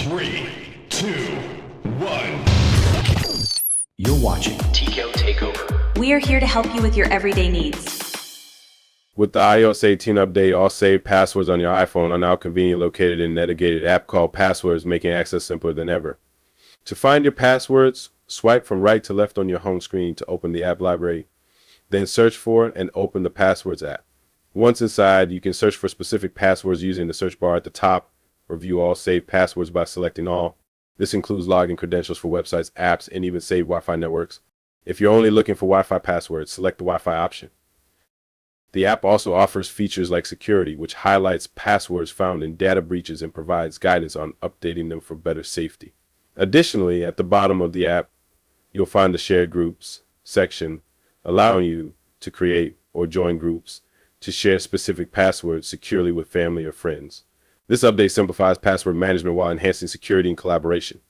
3, 2, 1. You're watching TCO Takeover. We are here to help you with your everyday needs. With the iOS 18 update, all saved passwords on your iPhone are now conveniently located in a dedicated app called Passwords, making access simpler than ever. To find your passwords, swipe from right to left on your home screen to open the app library. Then search for it and open the Passwords app. Once inside, you can search for specific passwords using the search bar at the top, or view all saved passwords by selecting all. This includes login credentials for websites, apps, and even saved Wi-Fi networks. If you're only looking for Wi-Fi passwords, select the Wi-Fi option. The app also offers features like security, which highlights passwords found in data breaches and provides guidance on updating them for better safety. Additionally, at the bottom of the app, you'll find the Shared Groups section, allowing you to create or join groups to share specific passwords securely with family or friends. This update simplifies password management while enhancing security and collaboration.